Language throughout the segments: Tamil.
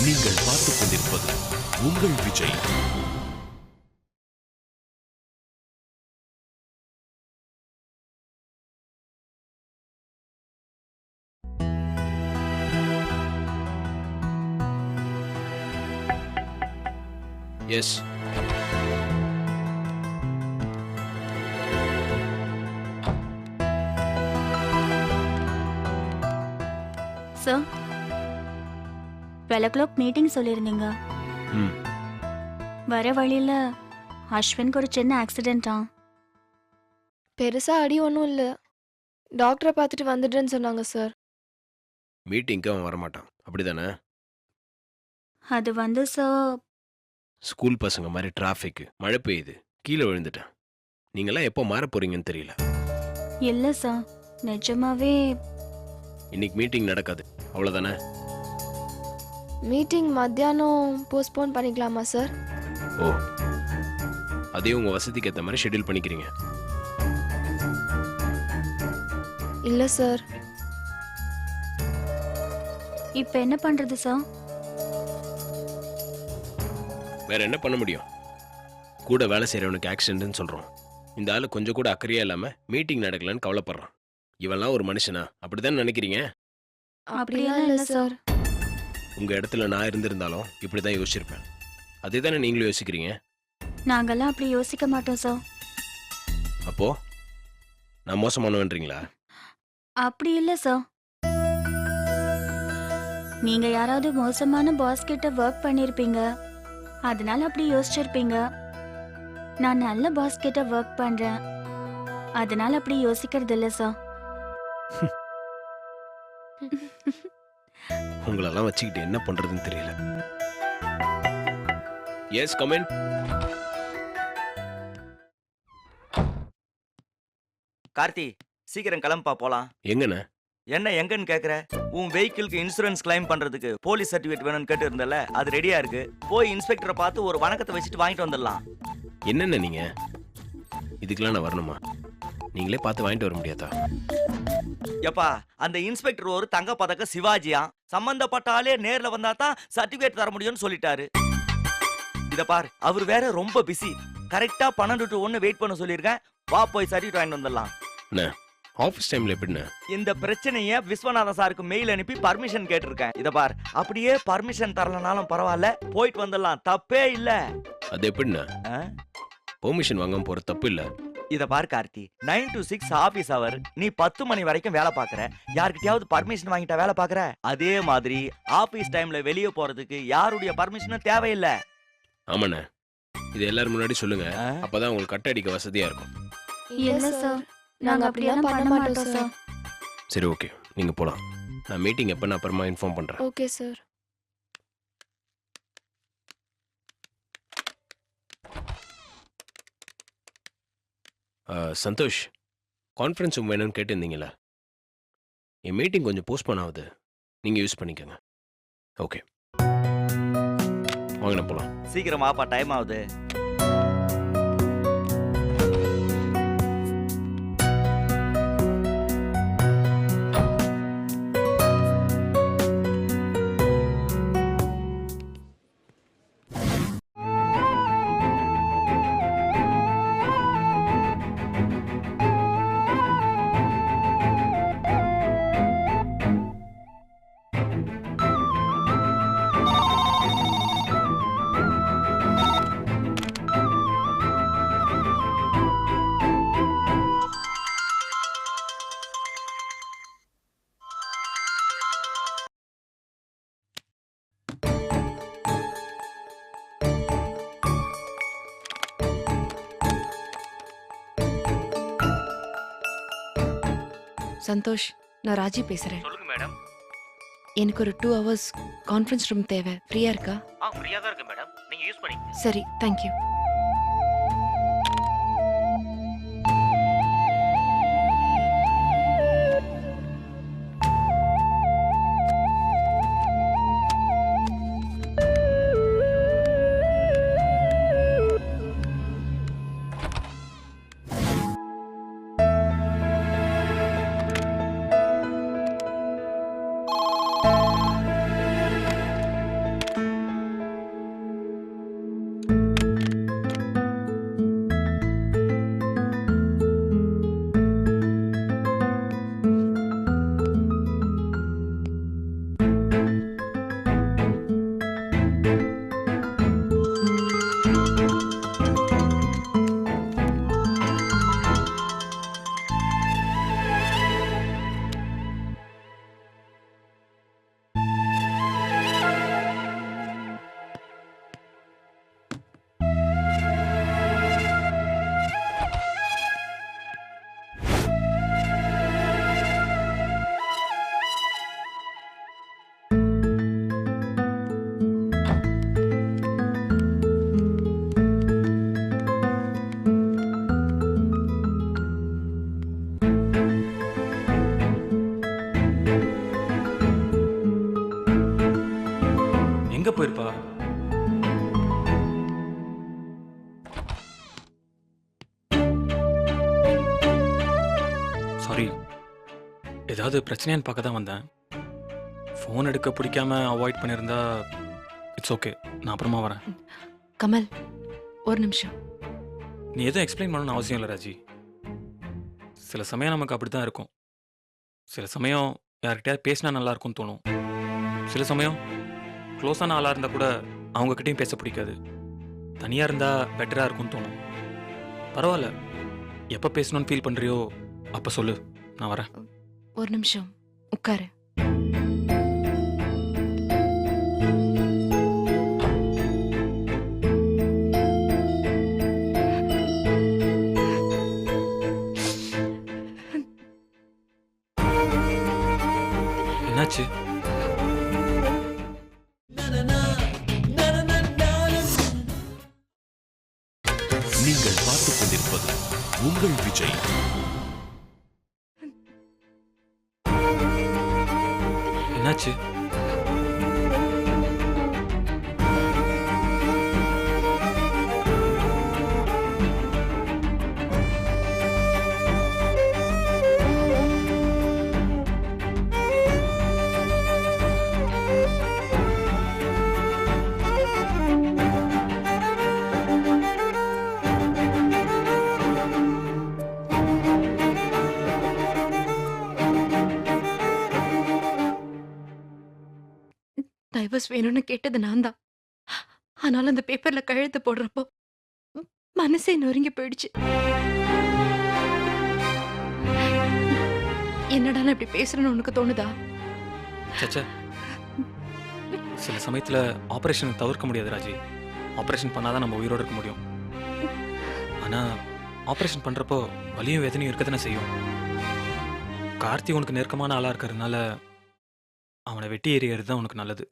நீங்கள் பார்த்துக் கொண்டிருப்பது உங்கள் Vijay. S. Sir 12 o'clock meeting சொல்லியிருந்தீங்க. ம். வர வழியில் அஸ்வினுக்கு ஒரு சின்ன ஆக்சிடென்ட்டா? பெருசா அடி ஒன்றும் இல்லை. டாக்டரை பார்த்துட்டு வந்துடுறேன்னு சொன்னாங்க சார். மீட்டிங்க்கு அவன் வரமாட்டான், அப்படிதானே? அது வந்து சார், ஸ்கூல் பசங்க மாதிரி டிராஃபிக், மழை பெய்யுது, கீழே விழுந்துட்டேன். நீங்களாம் எப்போ மாற போறீங்கன்னு தெரியல. இல்லை சார், நிஜமாவே இன்னைக்கு மீட்டிங் நடக்காது, அவ்வளோதானே? மீட்டிங் மத்தியானம் போஸ்ட்போன் பண்ணிக்கலாமா சார்? ஓ, அதே உங்கள் வசதிக்கு ஏற்ற மாதிரி ஷெட்யூல் பண்ணிக்கிறீங்க. இல்லை சார். இப்போ என்ன பண்ணுறது சார்? வேற என்ன பண்ண முடியும்? கூட வேலை செய்கிறவனுக்கு ஆக்சிடென்ட்னு சொல்கிறோம். இந்த ஆள் கொஞ்சம் கூட அக்கறையாக இல்லாமல் மீட்டிங் நடக்கலன்னு கவலைப்படுறான். இவெல்லாம் ஒரு மனுஷனா? அப்படிதான் நினைக்கிறீங்க? அப்படியெல்லாம் இல்லை சார். உங்கள் இடத்துல நான் இருந்திருந்தாலும் இப்படி தான் யோசிச்சிருப்பேன். அதே தானே நீங்களும் யோசிக்கிறீங்க? நாங்கெல்லாம் அப்படி யோசிக்க மாட்டோம் சார். அப்போ நான் மோசமானவன்றீங்களா? அப்படி இல்லை சார். நீங்கள் யாராவது மோசமான பாஸ் கிட்ட ஒர்க் பண்ணியிருப்பீங்க, அதனால அப்படி யோசிச்சிருப்பீங்க. நான் நல்ல பாஸ் கிட்ட ஒர்க் பண்ணுறேன், அதனால அப்படி யோசிக்கிறது இல்லை சார். உங்களெல்லாம் வச்சுக்கிட்டு என்ன பண்றதுன்னு தெரியல. S, come in. கார்த்தி, சீக்கிரம் கிளம்பா போலாம். எங்கண்ணே? என்ன எங்கன்னு கேக்குற? உன் வெஹிக்கிளுக்கு இன்சூரன்ஸ் கிளைம் பண்றதுக்கு போலீஸ் சர்டிபிகேட் வேணும்னு கேட்டு இருந்தல, அது ரெடியா இருக்கு. போய் இன்ஸ்பெக்டரை பார்த்து ஒரு வணக்கத்தை வச்சுட்டு வாங்கிட்டு வந்துடலாம். என்னென்ன நீங்க? இதுக்கெல்லாம் நான் வரணுமா? நீங்களே பார்த்து வாங்கிட்டு வர முடியாதா? எப்பா, அந்த இன்ஸ்பெக்டர் ஒரு தங்க பதக்க சிவாஜியா, சம்பந்தப்பட்ட ஆளே நேர்ல வந்தா தான் சர்டிபிகேட் தர முடியும்னு சொல்லிட்டாரு. இத பார், அவர் வேற ரொம்ப பிஸி. கரெக்டா 12 to 1 வெயிட் பண்ண சொல்லியிருக்கேன். வா, போய் சர்டிபிகேட் வாங்கிட்டு வந்துடலாம். ஆஃபீஸ் டைம்ல எப்படின்னு? இந்த பிரச்சனைய விஸ்வநாதன் சாருக்கு மெயில் அனுப்பி பர்மிஷன் கேட்டிருக்கேன். இத பார், அப்படியே பர்மிஷன் தரலனாலும் பரவாயில்ல, போயிட்டு வந்துடலாம், தப்பே இல்ல. அது எப்படின்னு? பெர்மிஷன் வாங்காம போற தப்பு இல்ல. இத பார் கார்த்தி, 9 to 6 ஆபீஸ் அவர். நீ 10 மணி வரைக்கும் வேலை பாக்குற. யார்கிட்டயாவது பர்மிஷன் வாங்கிட்டா வேலை பாக்குற? அதே மாதிரி ஆபீஸ் டைம்ல வெளியே போறதுக்கு யாருடைய பர்மிஷனும் தேவையில்லை. ஆமாண்ணே, இது எல்லாரும் முன்னாடி சொல்லுங்க, அப்பதான் உங்களுக்கு கட்ட அடிக்க வசதியா இருக்கும். இல்லை சார், நாங்கள் அப்படியெல்லாம் பண்ண மாட்டோம் சார். சரி, ஓகே, நீங்க போலாம். நான் மீட்டிங் எப்ப அப்புறமா இன்ஃபார்ம் பண்றேன். Okay sir. Santosh, conference room வேணும்னு கேட்டிருந்தீங்களா? என் மீட்டிங் கொஞ்சம் போஸ்ட்போன் ஆகுது, நீங்கள் யூஸ் பண்ணிக்கோங்க. ஓகே, வாங்கின போகலாம். சீக்கிரம் வாப்பா, டைம் ஆகுது. சந்தோஷ், நான் ராஜி பேசுறேன். சொல்லுங்க மேடம். எனக்கு ஒரு 2 hours கான்ஃபரன்ஸ் ரூம் தேவை. ஃப்ரீயா இருக்கா? ஃப்ரீயா தான் இருக்கு மேடம், நீங்க யூஸ் பண்ணிக்கங்க. சரி, தேங்க்யூ. எங்க போயிருப்பா? சாரி, ஏதாவது பிரச்சனையான்னு பார்க்க தான் வந்தேன். ஃபோன் எடுக்க பிடிக்காம அவாய்ட் பண்ணியிருந்தா இட்ஸ் ஓகே, நான் அப்புறமா வரேன். கமல், ஒரு நிமிஷம். நீ எதுவும் எக்ஸ்பிளைன் பண்ணணும்னு அவசியம் இல்லை ராஜி. சில சமயம் நமக்கு அப்படி தான் இருக்கும். சில சமயம் யார்கிட்டயாவது பேசினா நல்லா இருக்கும்னு தோணும். சில சமயம் க்ளோஸான ஆளாக இருந்தால் கூட அவங்கக்கிட்டையும் பேச பிடிக்காது. தனியாக இருந்தால் பெட்டராக இருக்கும்னு தோணும். பரவாயில்ல, எப்போ பேசணும்னு ஃபீல் பண்ணுறியோ அப்போ சொல்லு, நான் வரேன். ஒரு நிமிஷம் உட்காரு. என்னாச்சு? நீங்கள் பார்த்துக் கொண்டிருப்பது உங்கள் விஜய். என்னாச்சு? டைவர்ஸ் வேணும்னு கேட்டது நான் தான். ஆனாலும் அந்த பேப்பர்ல கையெழுத்து போடுறப்போ மனசே நொறுங்கி போயிடுச்சு. என்னடா நான் இப்படி பேசுறேன்னு உனக்கு தோணுதா? சச்சா, சில சமயத்தில் ஆப்ரேஷன் தவிர்க்க முடியாது ராஜி. ஆப்ரேஷன் பண்ணாதான் நம்ம உயிரோடு இருக்க முடியும். ஆனால் ஆப்ரேஷன் பண்ணுறப்போ வலியும் வேதனையும் இருக்க தானே செய்யும். கார்த்தி உனக்கு நெருக்கமான ஆளாக இருக்கிறதுனால அவனை வெட்டி எறியறது தான் உனக்கு நல்லது.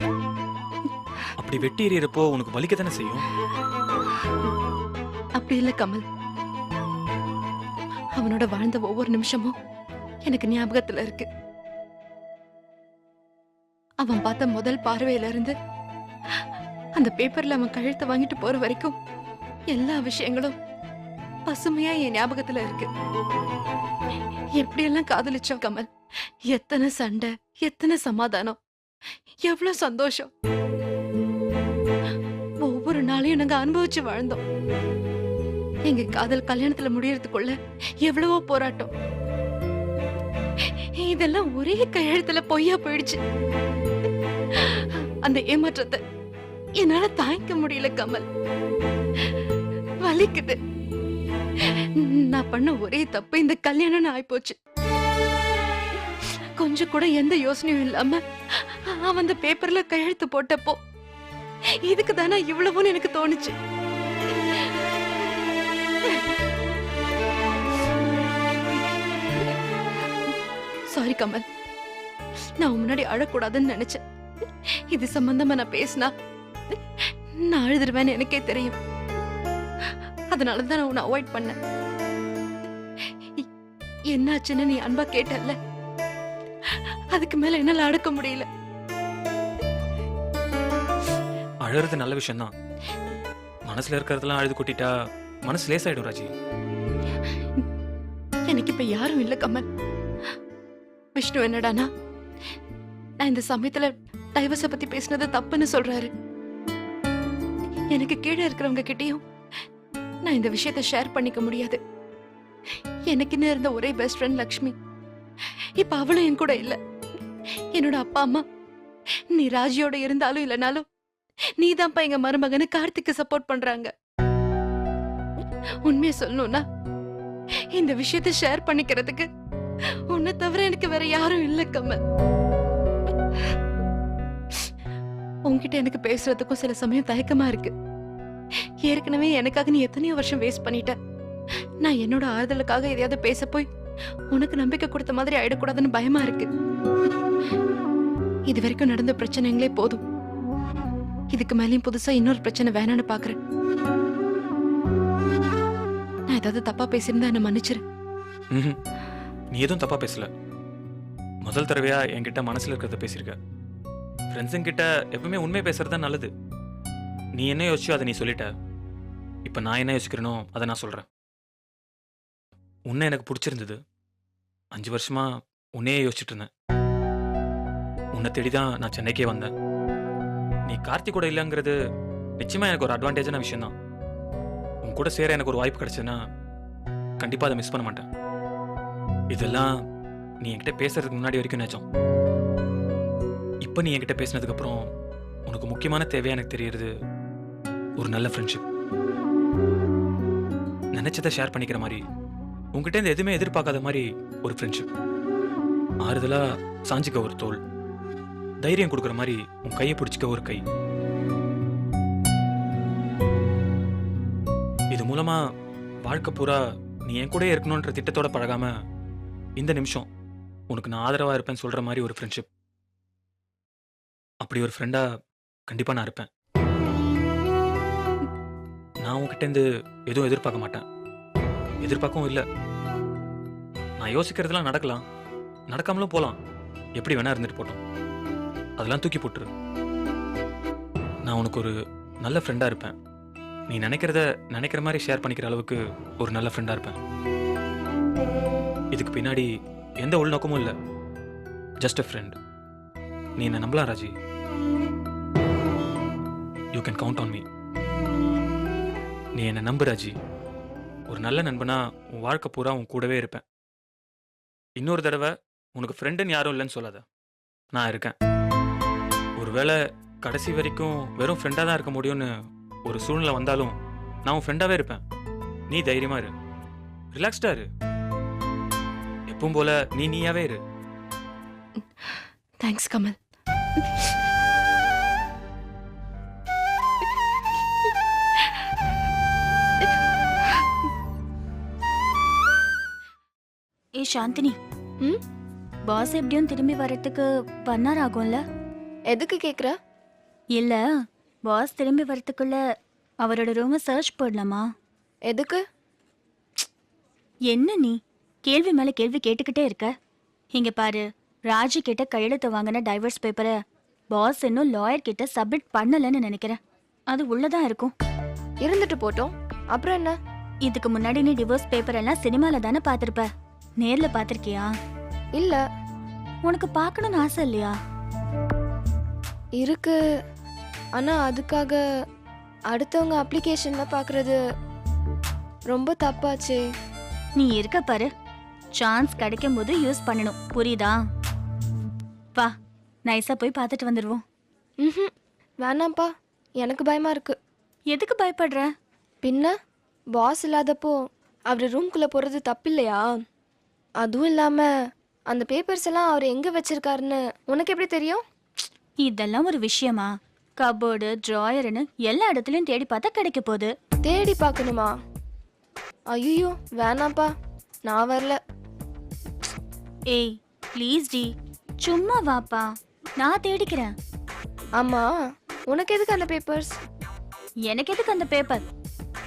அப்படி வெட்டி எறியறப்போ உனக்கு வலிக்க தானே செய்யும். அப்படி இல்ல கமல். அவனோட வாழ்ந்த ஒவ்வொரு நிமிஷமும் எனக்கு ஞாபகத்துல இருக்கு. அவன் பார்த்த முதல் பார்வையில இருந்து அந்த பேப்பர்ல அவன் கழுத்தை வாங்கிட்டு போற வரைக்கும் எல்லா விஷயங்களும் பசுமையா என் ஞாபகத்துல இருக்கு. எப்படியெல்லாம் காதலிச்சோம் கமல். எத்தனை சண்டை, எத்தனை சமாதானம், எவ்வளவு சந்தோஷம். ஒவ்வொரு நாளையும் நாங்க அனுபவிச்சு வாழ்ந்தோம். எங்க காதல் கல்யாணத்துல முடியறதுக்குள்ள எவ்வளவோ போராட்டம். இதெல்லாம் ஒரே கையெழுத்துல பொய்யா போயிடுச்சு. அந்த ஏமாற்றத்தை என்னால தாங்கிக்க முடியல கமல். வலிக்குது. நான் பண்ண ஒரே தப்பு இந்த கல்யாணம் ஆயிப்போச்சு. கொஞ்சம் கூட எந்த யோசனையும் இல்லாம அவன் அந்த பேப்பர்ல கையெழுத்து போட்டப்போ இதுக்கு தானே இவ்வளவுன்னு எனக்கு தோணுச்சு. சாரி கமல், நான் முன்னாடி அழக்கூடாதுன்னு நினைச்சேன். இது சம்பந்தமா நான் பேசினா நான் அழுதுருவேன்னு எனக்கே தெரியும். அதனாலதான் நான் உன்னை அவாய்ட் பண்ணேன். என்னாச்சுன்னு நீ அன்பா கேட்டல்ல, அதுக்கு மேல என்னால அடக்க முடியல. அழறது நல்ல விஷயம் தான். மனசுல இருக்கிறதெல்லாம் அழுது கொட்டிட்டா மனசு லேசாயிடும் ராஜி. எனக்கு இப்ப யாரும் இல்ல கமல். விஷ்ணு என்னடானா நான் இந்த சமயத்துல டைவர்ஸ பத்தி பேசினது தப்புன்னு சொல்றாரு. எனக்கு கீழே இருக்கிறவங்க கிட்டயும் நான் இந்த விஷயத்தை ஷேர் பண்ணிக்க முடியாது. எனக்குன்னு இருந்த ஒரே பெஸ்ட் ஃப்ரெண்ட் லக்ஷ்மி இப்ப அவளும் என் கூட இல்ல. என்னோட அப்பா அம்மா நீ ராஜியோட இருந்தாலும் இல்லனாலும் நீதான்ப்பா எங்க மருமகனு கார்த்திக்கு சப்போர்ட் பண்றாங்க. உண்மையை சொல்லணும்னா இந்த விஷயத்தை ஷேர் பண்ணிக்கிறதுக்கு உன்னை தவிர எனக்கு வேற யாரும் இல்ல கமல். உன்கிட்ட எனக்கு பேசுறதுக்கும் சில சமயம் தயக்கமா இருக்கு. ஏற்கனவே எனக்காக நீ எத்தனையோ வருஷம் வேஸ்ட் பண்ணிட்ட. நான் என்னோட ஆறுதலுக்காக எதையாவது பேச போய் உனக்கு நம்பிக்கை கொடுத்த மாதிரி ஆயிடக்கூடாதுன்னு பயமா இருக்கு. இது வரைக்கும் நடந்த பிரச்சனைங்களே போதும். இதுக்கு மேலேயும் புதுசா இன்னொரு பிரச்சனை வேணான்னு பாக்குறேன். நான் ஏதாவது தப்பா பேசியிருந்தா என்ன மன்னிச்சிரு. நீ எதுவும் தப்பா பேசல. முதல் தடவையா என்கிட்ட மனசுல இருக்கிறத பேசியிருக்க. ஃப்ரெண்ட்ஸுங்கிட்ட எப்பவுமே உண்மை பேசுறது தான் நல்லது. நீ என்ன யோசிச்சோ அதை நீ சொல்லிட்ட. இப்போ நான் என்ன யோசிக்கிறேனோ அதை நான் சொல்கிறேன். உன்னை எனக்கு பிடிச்சிருந்தது. 5 வருஷமா உன்னையே யோசிச்சுட்டு இருந்தேன். உன்னை தேடி தான் நான் சென்னைக்கே வந்தேன். நீ கார்த்திக் கூட இல்லைங்கிறது நிச்சயமா எனக்கு ஒரு அட்வான்டேஜான விஷயம் தான். உன் கூட சேர எனக்கு ஒரு வாய்ப்பு கிடைச்சதுன்னா கண்டிப்பாக அதை மிஸ் பண்ண மாட்டேன். இதெல்லாம் நீ என்கிட்ட பேசுறதுக்கு முன்னாடி வரைக்கும் நிஜம். இப்போ நீ என்கிட்ட பேசினதுக்கப்புறம் உனக்கு முக்கியமான தேவையா எனக்கு தெரியறது ஒரு நல்ல ஃப்ரெண்ட்ஷிப். நினைச்சதை ஷேர் பண்ணிக்கிற மாதிரி, உங்ககிட்ட இருந்து எதுவுமே எதிர்பார்க்காத மாதிரி ஒரு ஃப்ரெண்ட்ஷிப். ஆறுதலா சாஞ்சிக்க ஒரு தோள், தைரியம் கொடுக்குற மாதிரி உன் கையை பிடிச்சிக்க ஒரு கை. இது மூலமா வாழ்க்கை பூரா நீ என் கூட இருக்கணுன்ற திட்டத்தோட பழகாம இந்த நிமிஷம் உனக்கு நான் ஆதரவா இருப்பேன்னு சொல்ற மாதிரி ஒரு ஃப்ரெண்ட்ஷிப். அப்படி ஒரு ஃப்ரெண்டா கண்டிப்பா நான் இருப்பேன். நான் உன்கிட்ட இருந்து எதுவும் எதிர்பார்க்க மாட்டேன், எதிர்பார்க்கவும் இல்லை. நான் யோசிக்கிறதுலாம் நடக்கலாம், நடக்காமலும் போகலாம், எப்படி வேணா இருந்துட்டு போட்டோம். அதெல்லாம் தூக்கி போட்டுரு. நான் உனக்கு ஒரு நல்ல ஃப்ரெண்டா இருப்பேன். நீ நினைக்கிறத நினைக்கிற மாதிரி ஷேர் பண்ணிக்கிற அளவுக்கு ஒரு நல்ல ஃப்ரெண்டா இருப்பேன். இதுக்கு பின்னாடி எந்த உள்நோக்கமும் இல்லை, ஜஸ்ட் அ ஃப்ரெண்ட். நீ என்ன நம்பலாம் Raji. You can count on me. நீ என்ன நம்பு ராஜி. ஒரு நல்ல நண்பனா உன் வாழ்க்கை பூரா உன் கூடவே இருப்பேன். இன்னொரு தடவை உனக்கு ஃப்ரெண்டுன்னு யாரும் இல்லைன்னு சொல்லாத, நான் இருக்கேன். ஒருவேளை கடைசி வரைக்கும் வெறும் ஃப்ரெண்டாக தான் இருக்க முடியும்னு ஒரு சூழ்நிலை வந்தாலும் நான் உன் ஃப்ரெண்டாகவே இருப்பேன். நீ தைரியமா இரு, ரிலாக்ஸ்டா இரு, எப்பவும் போல நீயாவே இரு. தேங்க்ஸ் கமல். ஏ சாந்தினி, ம் பாஸ் எப்படியும் திரும்பி வரத்துக்கு 1 hour ஆகும்ல? எதுக்கு கேட்குற? இல்ல, பாஸ் திரும்பி வரத்துக்குள்ள அவரோட ரூமை சர்ச் போடலாமா? எதுக்கு? என்ன நீ கேள்வி மேல கேள்வி கேட்டுக்கிட்டே இருக்க? இங்க பாரு, ராஜு கிட்ட கையெழுத்து வாங்கின டைவர்ஸ் பேப்பரை பாஸ் இன்னும் லாயர் கிட்ட சப்மிட் பண்ணலன்னு நினைக்கிறேன். அது உள்ளதான் இருக்கும். இருந்துட்டு போட்டோம், அப்புறம் என்ன? இதுக்கு முன்னாடி நீ டிவோர்ஸ் பேப்பர் எல்லாம் சினிமால தானே பாத்திருப்ப, நேர்ல பாத்திருக்கியா? இல்ல. உனக்கு பார்க்கணும்னு ஆசை இல்லையா? இருக்கு, ஆனா அதுக்காக அடுத்தவங்க அப்ளிகேஷன்ல பார்க்கறது ரொம்ப தப்பாச்சே. நீ இருக்க பாரு, சான்ஸ் கிடைக்கும் போது யூஸ் பண்ணணும், புரியுதா? வா, நைஸா போய் பார்த்துட்டு வந்துடுவோம். ம் வேணாம்ப்பா, எனக்கு பயமா இருக்கு. எதுக்கு பயப்படுற? பின்ன பாஸ் இல்லாதப்போ அவர் ரூம்குள்ளே போகிறது தப்பில்லையா? அதுவும் இல்லாமல் அந்த பேப்பர்ஸ் எல்லாம் அவர் எங்கே வச்சிருக்காருன்னு உனக்கு எப்படி தெரியும்? இதெல்லாம் ஒரு விஷயமா? கபோர்டு, ட்ராயர்னு எல்லா இடத்துலயும் தேடி பார்த்தா கிடைக்க போகுது. தேடி பார்க்கணுமா? ஐயோ வேணாம்ப்பா, நான் வரல. ஏய் ப்ளீஸ் டி, சும்மா வாப்பா, நான் தேடிக்கிறேன். ஆமாம், உனக்கு எதுக்கு அந்த பேப்பர்ஸ்? எனக்கு எதுக்கு அந்த பேப்பர்?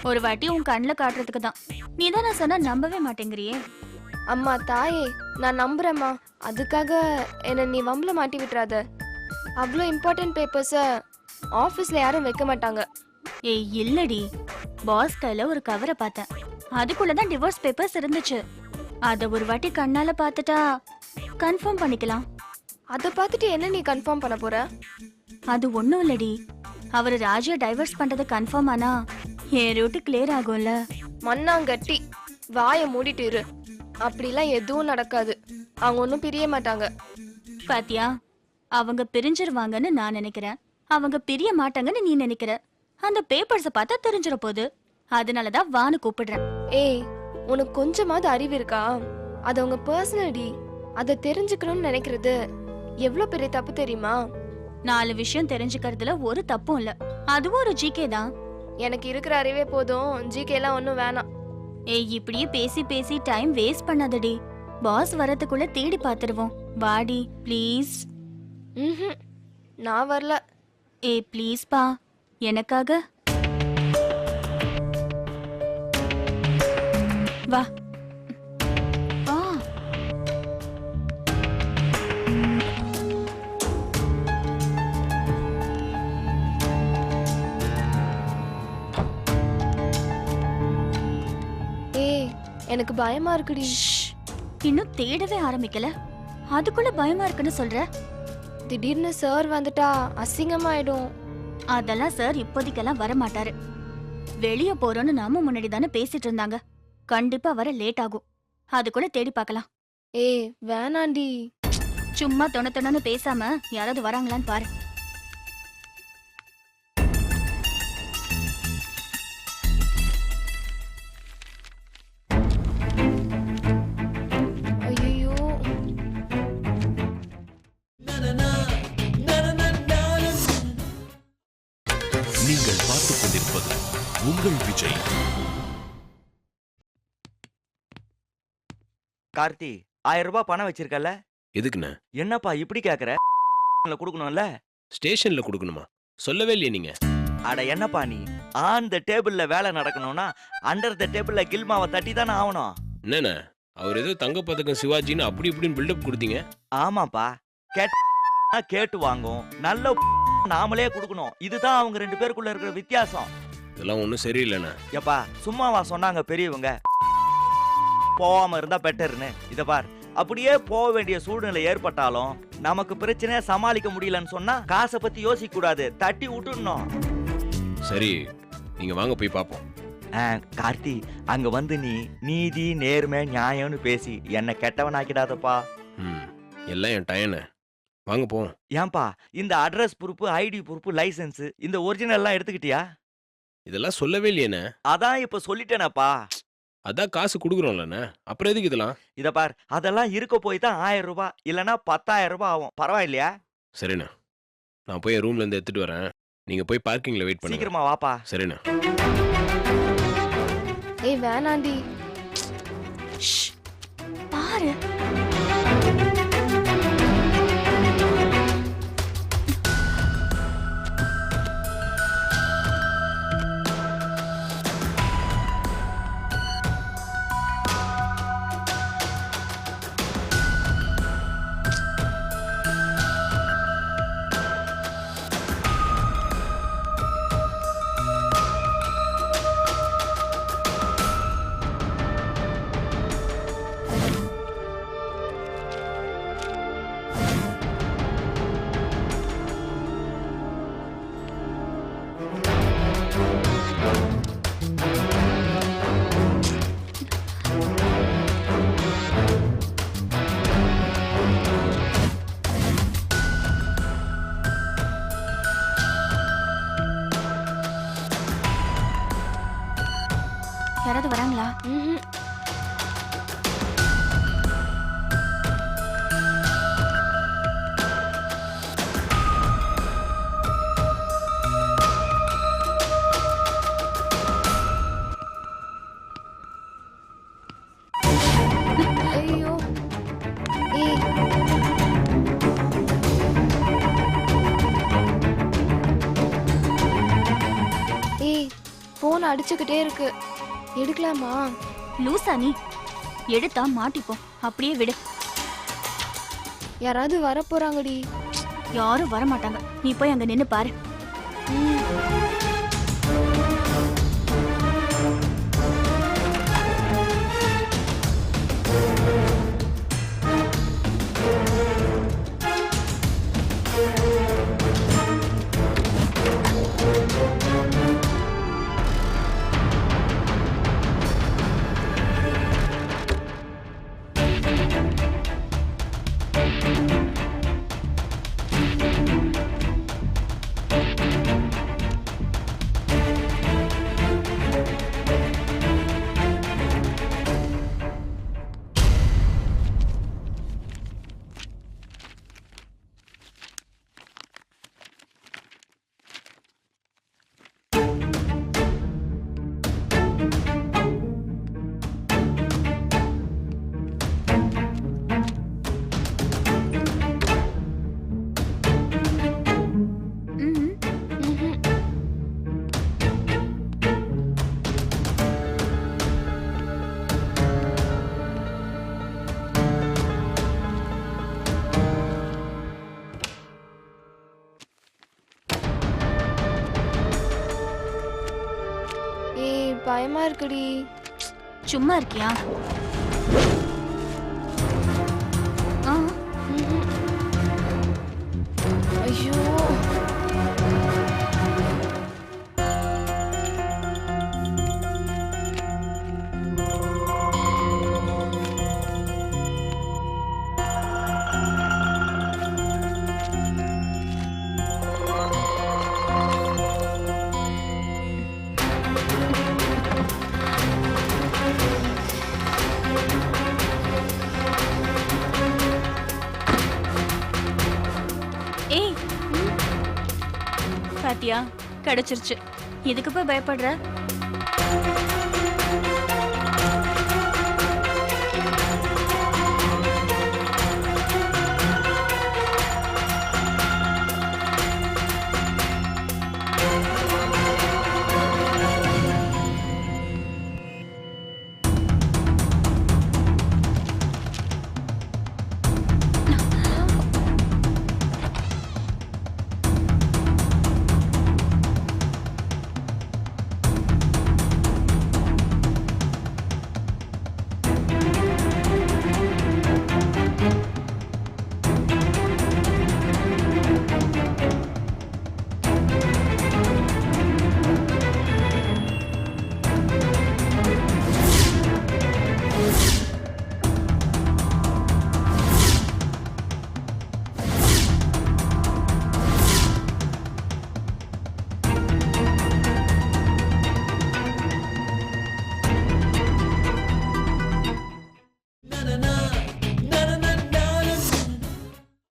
ஒரு வாட்டி உன் கண்ணில் காட்டுறதுக்கு தான். நீ தான் நான் சொன்னா நம்பவே மாட்டேங்கிறியே. அம்மா தாயே, நான் நம்புறேம்மா, அதுக்காக என்னை நீ வம்பல மாட்டி விட்டுறாத. அவ்வளோ இம்பார்ட்டன்ட் பேப்பர்ஸை ஆஃபீஸில் யாரும் வைக்க மாட்டாங்க. ஏய் இல்லடி, பாஸ் கையில் ஒரு கவரை பார்த்தேன், அதுக்குள்ள தான் டிவோர்ஸ் பேப்பர்ஸ் இருந்துச்சு. அதை ஒரு வாட்டி கண்ணால பார்த்துட்டா கன்ஃபார்ம் பண்ணிக்கலாம். அதை பார்த்துட்டு என்ன நீ கன்ஃபார்ம் பண்ண போற? அது ஒன்றும் இல்லடி, அவர் ராஜா டைவர்ஸ் பண்றது கன்ஃபார்ம் ஆனா என் ரூட்டு கிளியர் ஆகும்ல. மண்ணாங்கட்டி, வாயை மூடிட்டு இரு. அப்படிலாம் எதுவும் நடக்காது, அவங்க ஒன்றும் பிரிய மாட்டாங்க. பாத்தியா, அவங்க பிரிஞ்சிருவாங்கன்னு நான் நினைக்கிறேன், அவங்க பிரிய மாட்டாங்கன்னு நீ நினைக்கிற. அந்த பேப்பர்ஸை பார்த்தா தெரிஞ்சிட போகுது, அதனாலதான் வான்னு கூப்பிடுறேன். ஏய், உனக்கு கொஞ்சமாவது அறிவு இருக்கா? அது அவங்க பர்சனல்டி, அதை தெரிஞ்சுக்கணும்னு நினைக்கிறது எவ்வளோ பெரிய தப்பு தெரியுமா? 4 விஷயம் தெரிஞ்சுக்கிறதுல ஒரு தப்பும் இல்ல, அதுவும் ஒரு ஜிகே தான். எனக்கு இருக்கிற அறிவே போதும், ஜிகே எல்லாம் ஒன்றும் வேணாம். ஏய் இப்படியே பேசி பேசி டைம் வேஸ்ட் பண்ணாதடி, பாஸ் வரதுக்குள்ள தேடி பார்த்துருவோம். வாடி ப்ளீஸ். ம் நான் வரல. ஏய் ப்ளீஸ் பா, எனக்காக வா. ஆ எனக்கு பயமா இருக்குடி. இன்னும் தேடவே ஆரம்பிக்கல அதுக்குள்ள பயமா இருக்குன்னு சொல்ற? திடீர்னு சார் வந்துட்டா அசிங்கமாயிடும். அதெல்லாம் சார் இப்போதைக்கெல்லாம் வர மாட்டாரு. வெளிய போறோம்னு நாம முன்னாடி தானே பேசிட்டு இருந்தாங்க. கண்டிப்பா வர லேட் ஆகும். அதுக்குள்ள தேடி பார்க்கலாம். ஏய் வேணாண்டி. சும்மா தொண பேசாம யாராவது வராங்களான்னு பாரு. ஐயோ நீங்கள் பார்த்துக் கொண்டிருப்பது உங்கள் விஜய். கார்த்தி 1000 ரூபாய் பணம் வச்சிருக்கல, எதுக்குண்ணே? என்னப்பா இப்படி கேக்குற? கொடுக்கணும்ல. ஸ்டேஷன்ல கொடுக்கணுமா? சொல்லவே இல்லையே நீங்க. அட என்னப்பா நீ, ஆன் த டேபிள்ல வேலை நடக்கணும்னா அண்டர் த டேபிள்ல கில்மாவை தட்டி தானே ஆகணும். என்னண்ணே, அவர் ஏதோ தங்கப்பதக்கம் சிவாஜின்னு அப்படி இப்படின்னு பில்டப் கொடுத்தீங்க. ஆமாப்பா, கேட்டு வாங்கும், நல்ல நாமளே கொடுக்கணும். இதுதான் அவங்க 2 பேருக்குள்ள இருக்கிற வித்தியாசம். இதெல்லாம் ஒன்றும் சரியில்லைண்ணே. எப்பா சும்மாவா சொன்னாங்க பெரியவங்க போகாம இருந்தா பெட்டர்னு? இத பார், அப்படியே போக வேண்டிய சூழ்நிலை ஏற்பட்டாலும் நமக்கு பிரச்சனையை சமாளிக்க முடியலன்னு சொன்னா காசை பத்தி யோசிக்க கூடாது, தட்டி விட்டுடணும். சரி, நீங்க வாங்க போய் பார்ப்போம். கார்த்தி, அங்க வந்து நீ நீதி நேர்மை நியாயம்னு பேசி என்ன கெட்டவனாக்கிடாதப்பா. எல்லாம் என் டயனு. வாங்க போவோம். ஏன்பா இந்த address proof, ID proof, license, இந்த ஒரிஜினல்லாம் எடுத்துக்கிட்டியா? இதெல்லாம் சொல்லவே இல்லையேண்ணே. அதான் இப்ப சொல்லிட்டேனப்பா. அதான் காசு கொடுக்குறோம்லண்ணே, அப்புறம் எதுக்கு இதெல்லாம்? இத பார், அதெல்லாம் இருக்க போய் தான் 1000 ரூபாய் இல்லனா 10,000 ரூபாய் ஆகும். பரவாயில்லையா? சரிண்ணா, நான் போய் ரூம்ல இருந்து எடுத்துட்டு வரேன். நீங்க போய் பார்க்கிங்ல வெயிட் பண்ணுங்க. சீக்கிரமா வாப்பா. சரிண்ணா. ஏய் வேணாண்டி. பாரு. யாராவது வராங்களா? ஐயோ ஏய் ஏய் போன் அடிச்சுக்கிட்டே இருக்கு, எடுக்கலாமா? லூசா நீ? எடுத்தா மாட்டிப்போம். அப்படியே விடு. யாராவது வர போறாங்கடி. யாரும் வர மாட்டாங்க. நீ போய் அங்க நின்னு பாரு. பயமா இருக்குடி. சும்மா இருக்கியா? ஆ, ம்ஹும். ஐயோ ஏய் பாத்தியா, கிடைச்சிருச்சு. எதுக்கு போய் பயப்படுற?